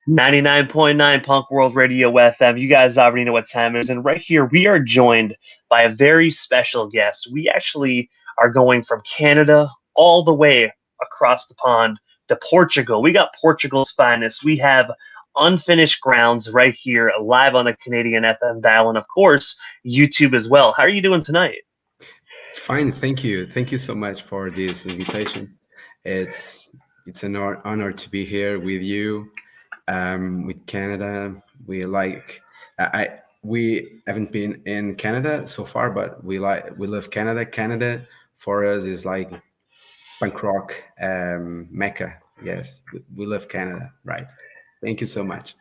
99.9 Punk World Radio FM. You guys already know what time it is. And right here, we are joined by a very special guest. We actually are going from Canada all the way across the pond to Portugal. We got Portugal's finest. We have Unfinished Grounds right here, live on the Canadian FM dial, and of course, YouTube as well. How are you doing tonight? Fine, thank you. Thank you so much for this invitation. It's it's an honor to be here with you, with Canada. We haven't been in Canada so far, but we love Canada. Canada for us is like punk rock mecca. Yes, we love Canada, right? Thank you so much.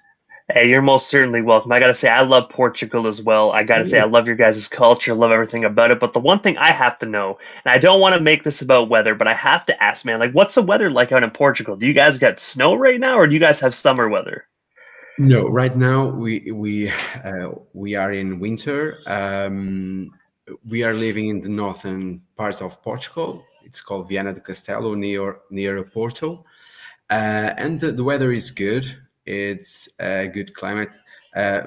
Hey, you're most certainly welcome. I gotta say, I love Portugal as well. I gotta say, I love your guys' culture, love everything about it. But the one thing I have to know, and I don't want to make this about weather, but I have to ask, man, like, what's the weather like out in Portugal? Do you guys got snow right now, or do you guys have summer weather? No, right now we are in winter. We are living in the northern part of Portugal. It's called Viana do Castelo, near Porto, and the weather is good. It's a good climate, uh,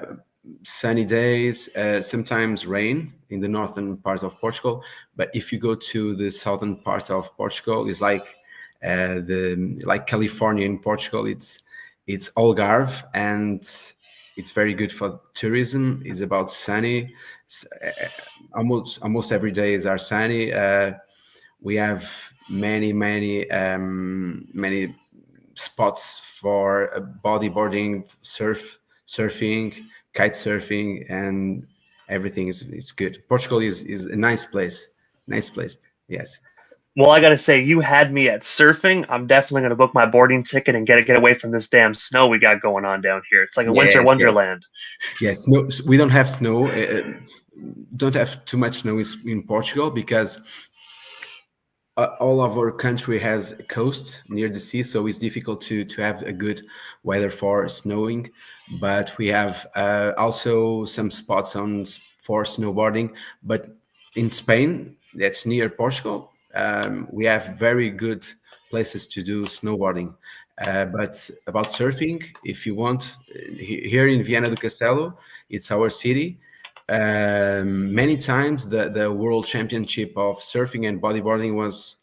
sunny days, sometimes rain in the northern part of Portugal. But if you go to the southern part of Portugal, it's the like California in Portugal. It's Algarve, and it's very good for tourism. It's about sunny. Almost every day is our sunny. We have many spots for bodyboarding, surfing, kite surfing, and everything is good. Portugal is a nice place. Nice place. Yes. Well, I gotta say, you had me at surfing. I'm definitely gonna book my boarding ticket and get away from this damn snow we got going on down here. It's like a winter Yes. Yes. wonderland. Yes. No, we don't have snow. Don't have too much snow in Portugal because all of our country has a coast near the sea, so it's difficult to have a good weather for snowing. But we have also some spots for snowboarding. But in Spain, that's near Portugal, we have very good places to do snowboarding. But about surfing, if you want, here in Viana do Castelo, it's our city. Many times the world championship of surfing and bodyboarding was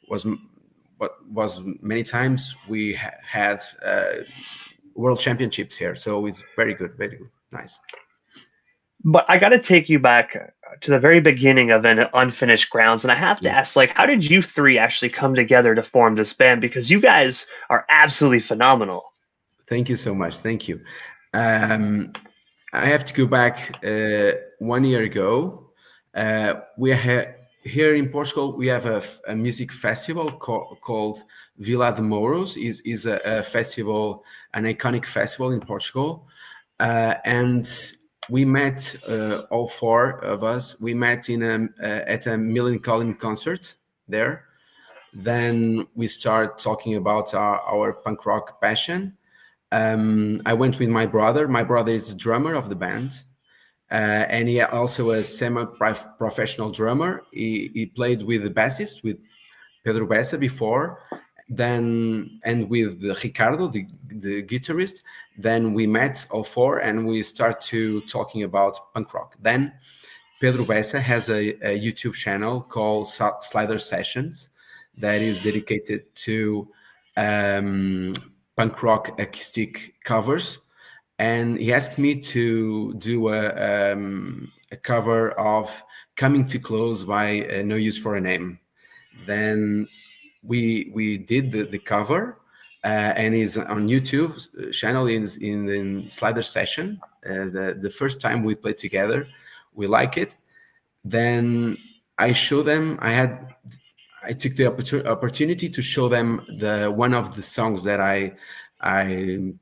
was many times we had world championships here, so it's very good, nice. But I gotta take you back to the very beginning of an Unfinished Grounds, and I have to Yeah. ask, like, how did you three actually come together to form this band? Because you guys are absolutely phenomenal. Thank you so much. Thank you. um, I have to go back 1 year ago. We had here in Portugal. We have a music festival called Vila de Mouros. Is a festival, an iconic festival in Portugal, and we met all four of us. We met at a Millennium concert there. Then we start talking about our punk rock passion. I went with my brother. My brother is the drummer of the band, and he also a semi-professional drummer. He played with the bassist, with Pedro Bessa before, then and with Ricardo, the guitarist. Then we met all four and we start to talking about punk rock. Then Pedro Bessa has a YouTube channel called Slider Sessions that is dedicated to um, punk rock acoustic covers, and he asked me to do a cover of "Coming Too Close" by No Use for a Name. Then we did the cover, and is on YouTube channel in Slider Session. The first time we played together, we like it. Then I show them. I took the opportunity to show them the one of the songs that I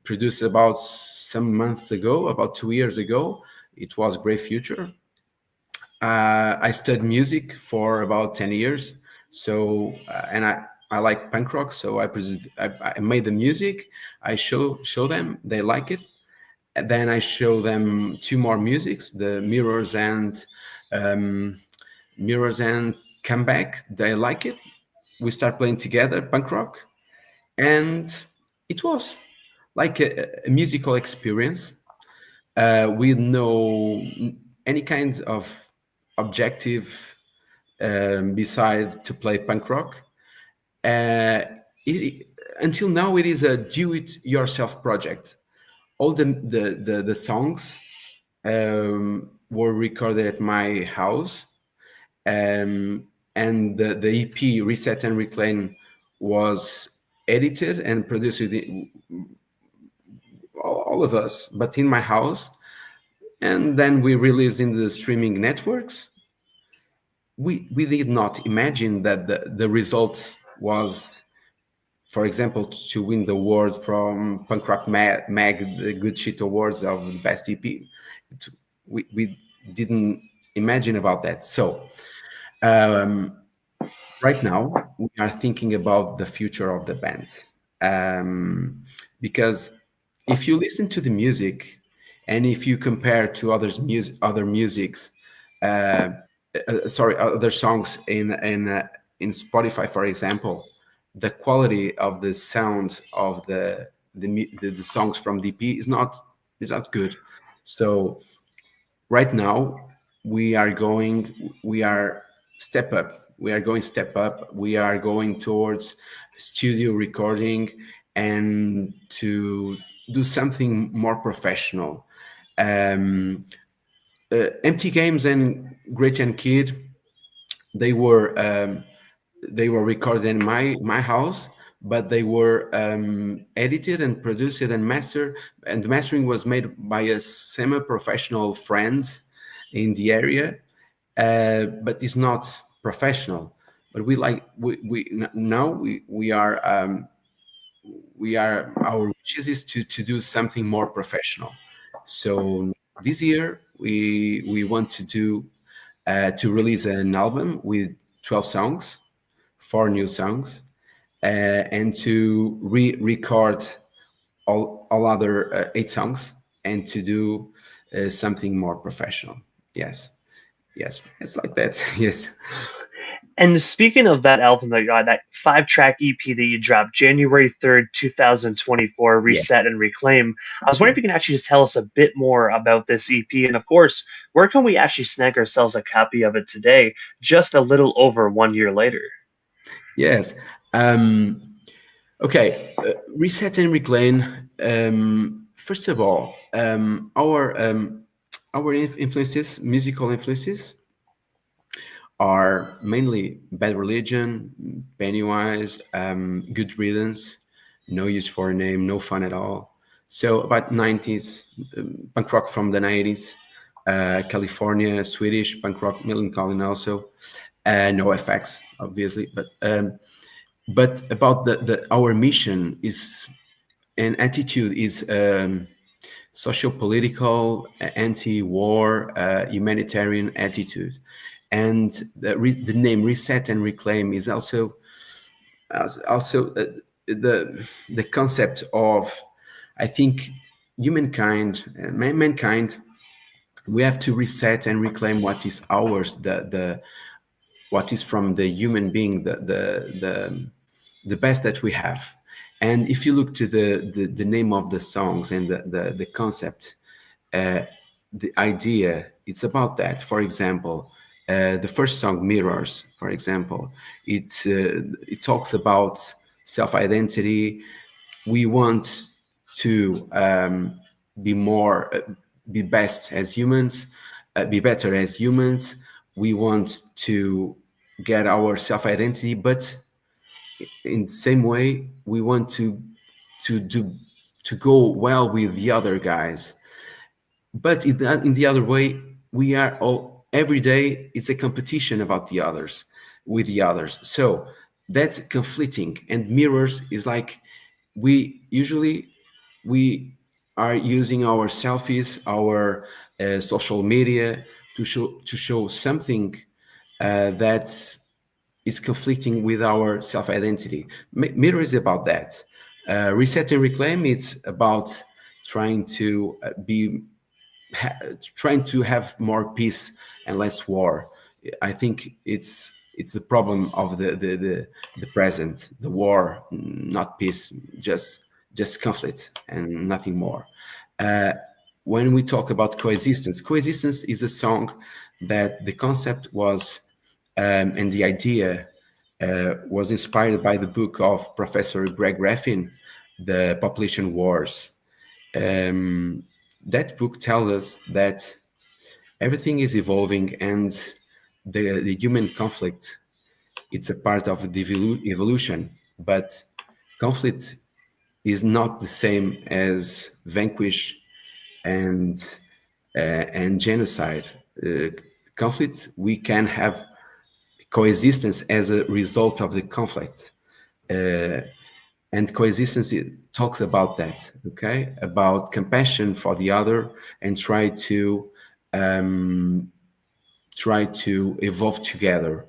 produced about some months ago, about 2 years ago. It was Great Future. I studied music for about 10 years. So, and I like punk rock. So I made the music. I show them, they like it. And then I show them two more musics, the um, Mirrors and Comeback. They like it. We start playing together, punk rock. And it was. like a musical experience with no any kind of objective beside to play punk rock. Uh, it, until now, it is a do-it-yourself project. All the songs were recorded at my house, and the EP Reset and Reclaim was edited and produced all of us, but in my house. And then we released in the streaming networks. We did not imagine that the result was, for example, to win the award from Punk Rock Mag, the Good Shit Awards of the best EP. We didn't imagine about that. So right now we are thinking about the future of the band, because if you listen to the music and if you compare to other musics, sorry, other songs in Spotify, for example, the quality of the sound of the songs from DP is not good. So right now we are step up we are going step up, we are going towards studio recording and to do something more professional. Empty Games and Great and Kid, they were recorded in my house, but they were edited and produced and mastered, and the mastering was made by a semi-professional friend in the area, but it's not professional. But we are our wishes is to do something more professional. So this year we want to release an album with 12 songs, 4 new songs, and to record all other 8 songs, and to do something more professional. Yes, yes, it's like that. Yes, And speaking of that album that you got, that 5-track EP that you dropped January 3rd, 2024, yes, Reset and Reclaim, I was wondering if you yes, can actually just tell us a bit more about this EP. And of course, where can we actually snag ourselves a copy of it today, just a little over 1 year later? yes. Um, okay, Reset and Reclaim. First of all, our influences, musical influences, are mainly Bad Religion, Pennywise, Good Riddance, No Use for a Name, No Fun at All. So about 90s, punk rock from the 90s, California, Swedish punk rock, Millencolin also, no effects, obviously. But about our mission is and attitude is socio-political, anti-war, humanitarian attitude. And the name Reset and Reclaim is also the concept of, I think, mankind. We have to reset and reclaim what is ours, the what is from the human being, the best that we have. And if you look to the name of the songs and the concept, uh, the idea, it's about that. For example, the first song, Mirrors, for example, it talks about self-identity. We want to be more, be best as humans, be better as humans. We want to get our self-identity, but in the same way, we want to do to go well with the other guys. But in the other way, we are all every day. It's a competition about the others with the others. So that's conflicting. And mirrors is like we are using our selfies, our social media to show something that is conflicting with our self-identity. Mirror is about that. Reset and Reclaim, it's about trying to trying to have more peace and less war. I think it's the problem of the present, the war, not peace, just just conflict and nothing more. Uh, when we talk about coexistence, coexistence is a song that the concept was and the idea was inspired by the book of Professor Greg Graffin, The Population Wars. Um, that book tells us that everything is evolving and the human conflict, it's a part of the evolution, but conflict is not the same as vanquish and and genocide. Uh, Conflict, we can have coexistence as a result of the conflict. And coexistence, it talks about that, okay? About compassion for the other and try to evolve together.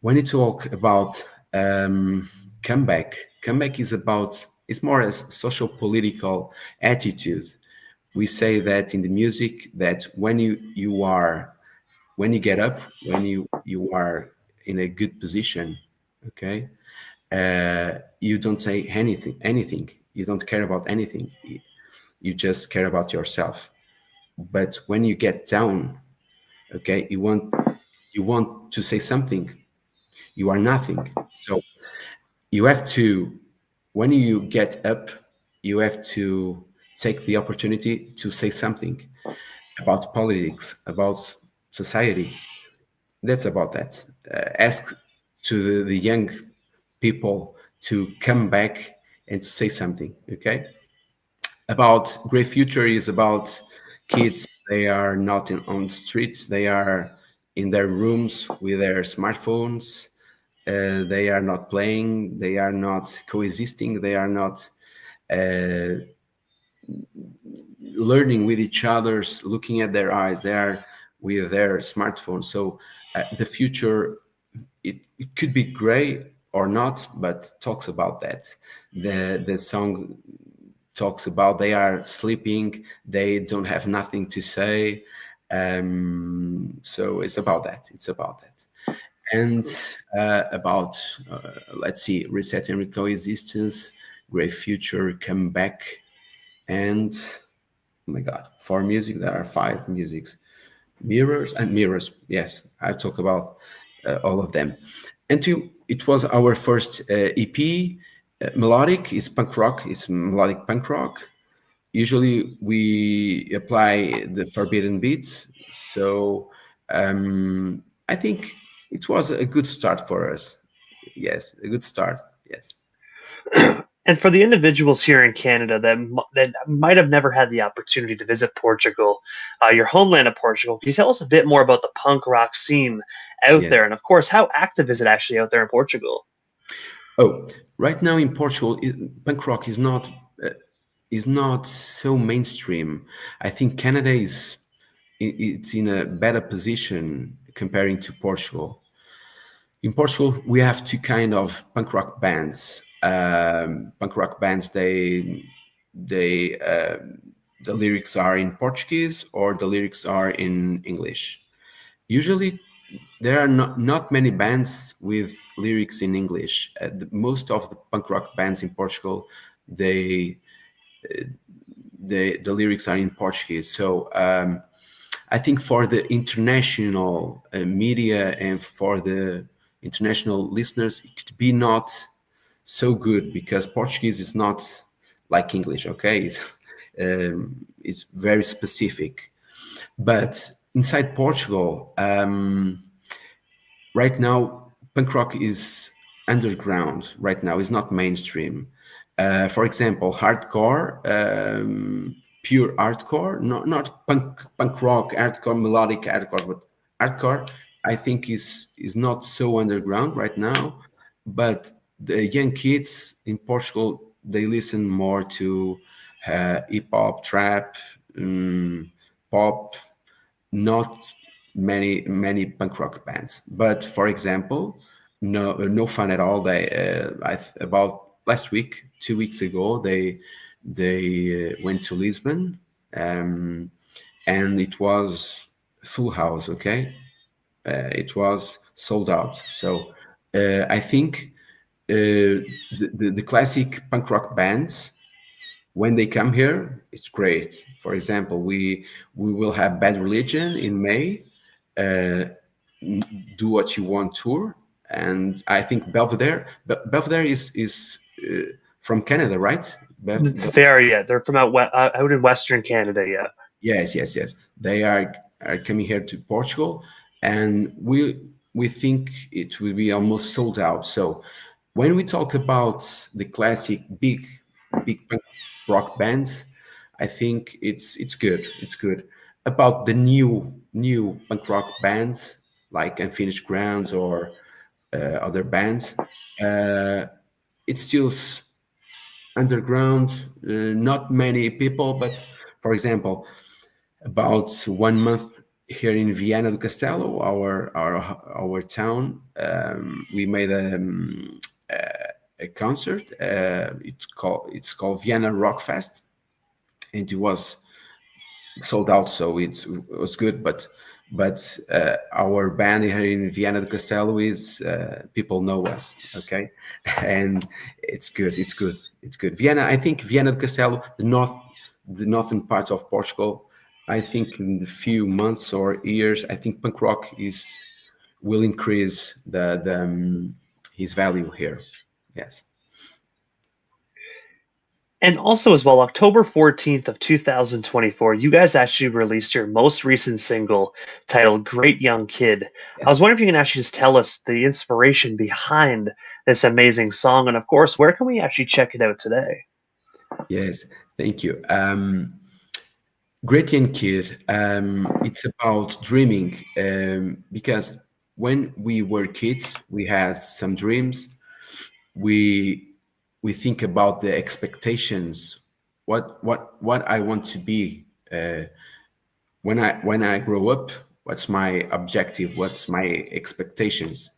When you talk about comeback, comeback is about, it's more as social political attitude. We say that in the music that when you are, when you get up, when you are in a good position, okay, you don't say anything, you don't care about anything, you just care about yourself. But when you get down, okay, you want to say something, you are nothing. So you have to, when you get up, you have to take the opportunity to say something about politics, about society. That's about that. Ask to the young people to come back and to say something. Okay. About great future is about kids. They are not on streets. They are in their rooms with their smartphones. They are not playing. They are not coexisting. They are not learning with each other's, looking at their eyes. They are with their smartphones. So the future, it could be gray or not, but talks about that. The song talks about they are sleeping, they don't have nothing to say. So it's about that. It's about that. And about let's see, reset and coexistence, great future, come back, and oh my God, for music there are five musics, mirrors and mirrors. Yes, I talk about all of them. And it was our first EP. Melodic, it's punk rock, it's melodic punk rock. Usually we apply the forbidden beat. So I think it was a good start for us. Yes, a good start. Yes. And for the individuals here in Canada that might have never had the opportunity to visit Portugal, your homeland of Portugal, can you tell us a bit more about the punk rock scene out Yes. there, and of course, how active is it actually out there in Portugal? Oh, right now in Portugal, punk rock is not so mainstream. I think Canada is it's in a better position comparing to Portugal. In Portugal, we have two kind of punk rock bands. Punk rock bands, they the lyrics are in Portuguese or the lyrics are in English. Usually, there are not many bands with lyrics in English. Most of the punk rock bands in Portugal, they the lyrics are in Portuguese. So I think for the international media and for the international listeners, it could be not so good because Portuguese is not like English. Okay, it's very specific. But inside Portugal, right now, punk rock is underground. Right now, is not mainstream. For example, hardcore, pure hardcore, not punk rock, hardcore, melodic hardcore, but hardcore. I think is not so underground right now. But the young kids in Portugal, they listen more to hip hop, trap, pop, not many punk rock bands. But for example, no fun at all. They about last week, 2 weeks ago, they went to Lisbon, um, and it was full house. Okay, it was sold out. So I think the classic punk rock bands. when they come here, it's great. For example, we will have Bad Religion in May, uh, Do What You Want tour, and I think Belvedere. Belvedere is from Canada, right? They are, yeah. They're from out in Western Canada, yeah. Yes, yes, yes. They are coming here to Portugal, and we think it will be almost sold out. So when we talk about the classic big punk rock bands, I think it's good. It's good. About the new punk rock bands like Unfinished Grounds or other bands, uh, it's still underground. Not many people, but for example, about 1 month here in Viana do Castelo, our town. We made a concert. It's called Viana Rock Fest, and it was sold out, so it was good. But our band here in Viana do Castelo is people know us, okay, and it's good. It's good. It's good. Viana, I think Viana do Castelo, the northern parts of Portugal. I think in the few months or years, I think punk rock is will increase the his value here. Yes. And also as well, October 14th of 2024, you guys actually released your most recent single titled Great Young Kid. I was Yes. wondering if you can actually just tell us the inspiration behind this amazing song, and of course, where can we actually check it out today? Yes. Thank you. Great Young Kid, it's about dreaming, because when we were kids, we had some dreams. We we think about the expectations, what I want to be when I grow up. What's my objective? What's my expectations?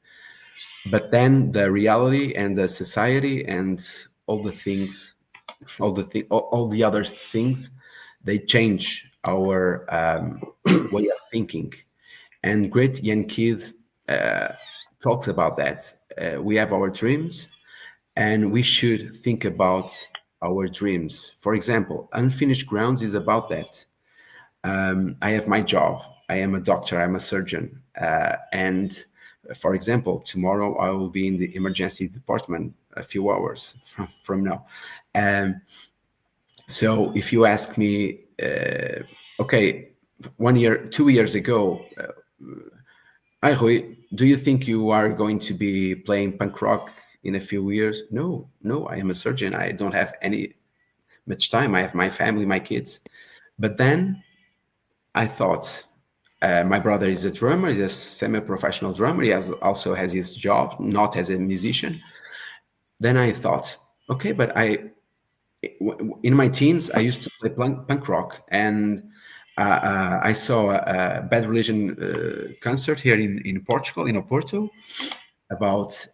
But then the reality and the society and all the things, all the other things, they change our way of thinking. And Great Young Kid uh, talks about that. We have our dreams, and we should think about our dreams. For example, Unfinished Grounds is about that. I have my job. I am a doctor. I'm a surgeon. And for example, tomorrow I will be in the emergency department a few hours from now. Um, so if you ask me, okay, 1 year, 2 years ago, hi Rui, do you think you are going to be playing punk rock in a few years? No, no, I am a surgeon. I don't have any much time. I have my family, my kids. But then I thought, my brother is a drummer, he's a semi-professional drummer. He also has his job, not as a musician. Then I thought, okay, but in my teens, I used to play punk rock, and I saw a Bad Religion concert here in Portugal, in Oporto, about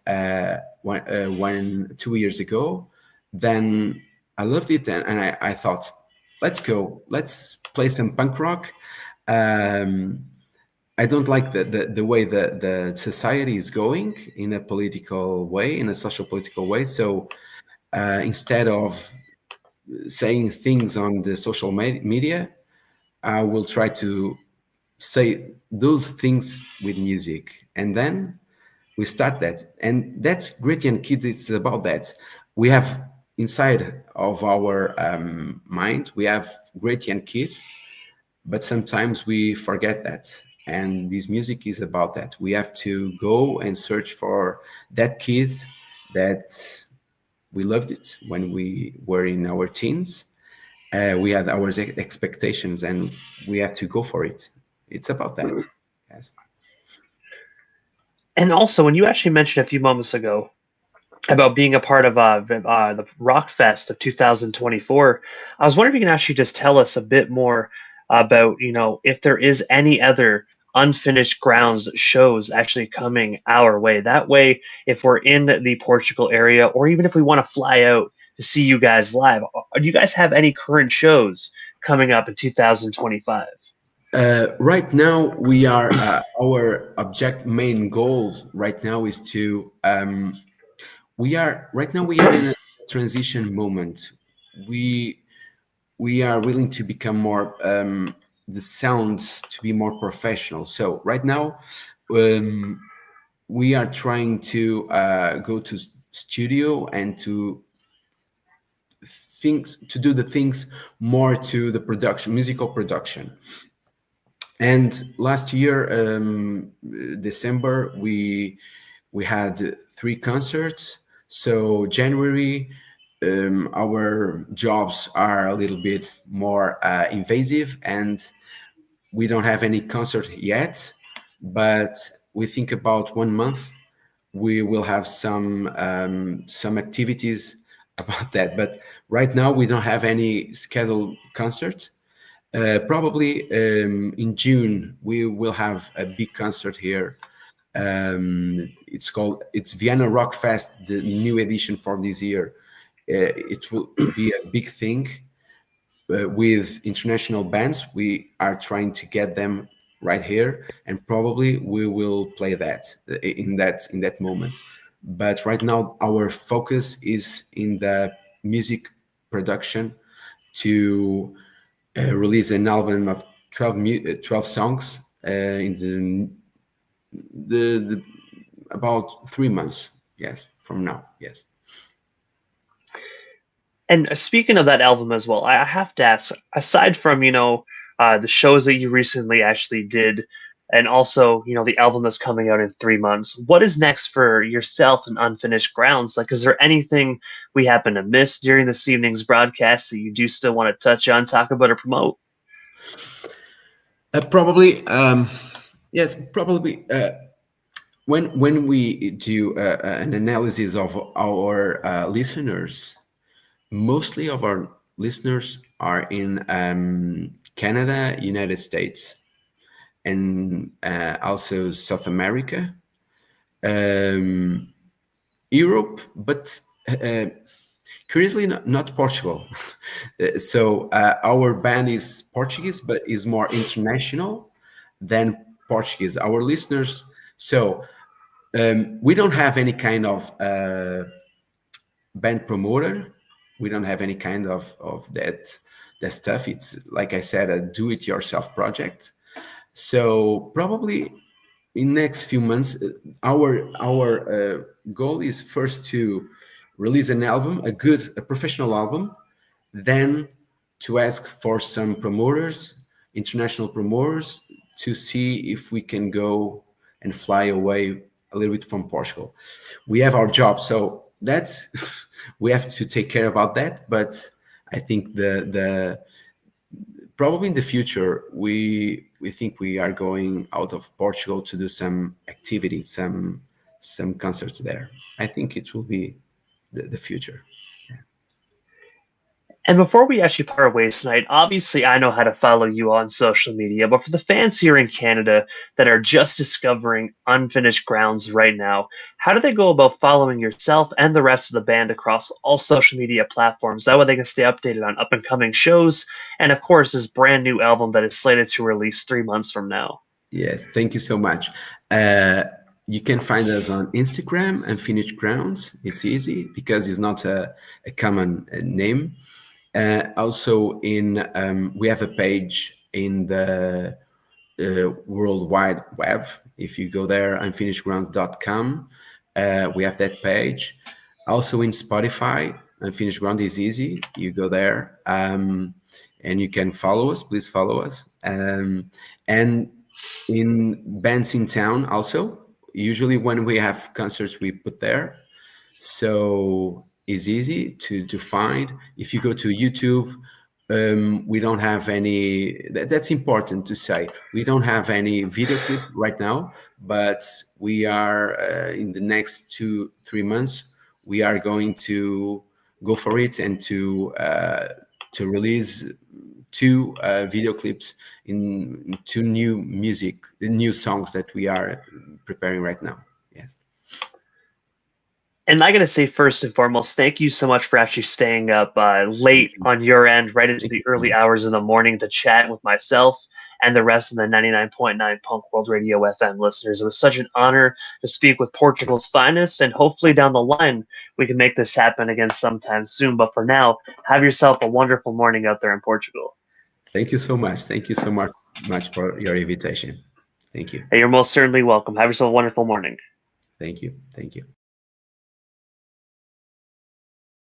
2 years ago. Then I loved it, and I thought, let's go, let's play some punk rock. Um, I don't like the way the society is going in a political way, in a social political way. So instead of saying things on the social media, I will try to say those things with music. And then we start that. And that's Great Young Kids. It's about that. We have inside of our mind, we have Great Young Kid, but sometimes we forget that. And this music is about that. We have to go and search for that kid that we loved it when we were in our teens. We had our expectations, and we have to go for it. It's about that. Yes. And also, when you actually mentioned a few moments ago about being a part of the Rock Fest of 2024, I was wondering if you can actually just tell us a bit more about, if there is any other unfinished grounds shows actually coming our way. That way, if we're in the Portugal area, or even if we want to fly out to see you guys live, do you guys have any current shows coming up in 2025? Right now, we are our object main goal right now is to we are right now we are in a transition moment. we are willing to become more the sound to be more professional. So right now, um, we are trying to go to studio and to things to do the things more to the production, musical production. And last year, December, we had three concerts. So January, our jobs are a little bit more invasive, and we don't have any concert yet. But we think about 1 month we will have some activities about that. But right now we don't have any scheduled concerts. Probably in June we will have a big concert here. It's Viana Rock Fest, the new edition for this year. It will be a big thing with international bands. We are trying to get them right here, and probably we will play that in that moment. But right now, our focus is in the music production to release an album of 12 songs in the about 3 months. Yes, from now. Yes. And speaking of that album as well, I have to ask, aside from, the shows that you recently actually did, and also, the album that's coming out in 3 months, what is next for yourself and Unfinished Grounds? Like, is there anything we happen to miss during this evening's broadcast that you do still want to touch on, talk about, or promote? Probably, yes. Probably, when we do an analysis of our listeners, mostly of our listeners are in Canada, United States, and also South America, um, Europe, but curiously not Portugal. So our band is Portuguese, but is more international than Portuguese. Our listeners, so we don't have any kind of band promoter. We don't have any kind of that stuff. It's like I said, a do-it-yourself project. So probably in next few months, our goal is first to release an album, a professional album, then to ask for some promoters, international promoters, to see if we can go and fly away a little bit from Portugal. We have our job, so that's we have to take care about that. But I think the probably in the future we think we are going out of Portugal to do some activity, some concerts there. I think it will be the future. And before we actually part ways tonight, obviously I know how to follow you on social media, but for the fans here in Canada that are just discovering Unfinished Grounds right now, how do they go about following yourself and the rest of the band across all social media platforms? That way they can stay updated on up and coming shows and, of course, this brand new album that is slated to release 3 months from now. Yes, thank you so much. Uh, you can find us on Instagram and Finish Grounds. It's easy because it's not a common name. Also, we have a page in the World Wide Web. If you go there, unfinishedgrounds.com, we have that page. Also in Spotify, Unfinished Ground is easy. You go there and you can follow us. Please follow us. And in bands in town also. Usually when we have concerts, we put there. So it's easy to find. If you go to YouTube, we don't have any. That's important to say. We don't have any video clip right now, but we are in the next 2-3 months. We are going to go for it and to release two video clips in two new songs that we are preparing right now. Yes. And I got to say, first and foremost, thank you so much for actually staying up Thank late you. on your end, right into Thank the you so early much. hours of the morning to chat with myself and the rest of the 99.9 Punk World Radio FM listeners. It was such an honor to speak with Portugal's finest, and hopefully down the line we can make this happen again sometime soon. But for now, have yourself a wonderful morning out there in Portugal. Thank you so much. Thank you so much for your invitation. Thank you. Hey, you're most certainly welcome. Have yourself a wonderful morning. Thank you. Thank you.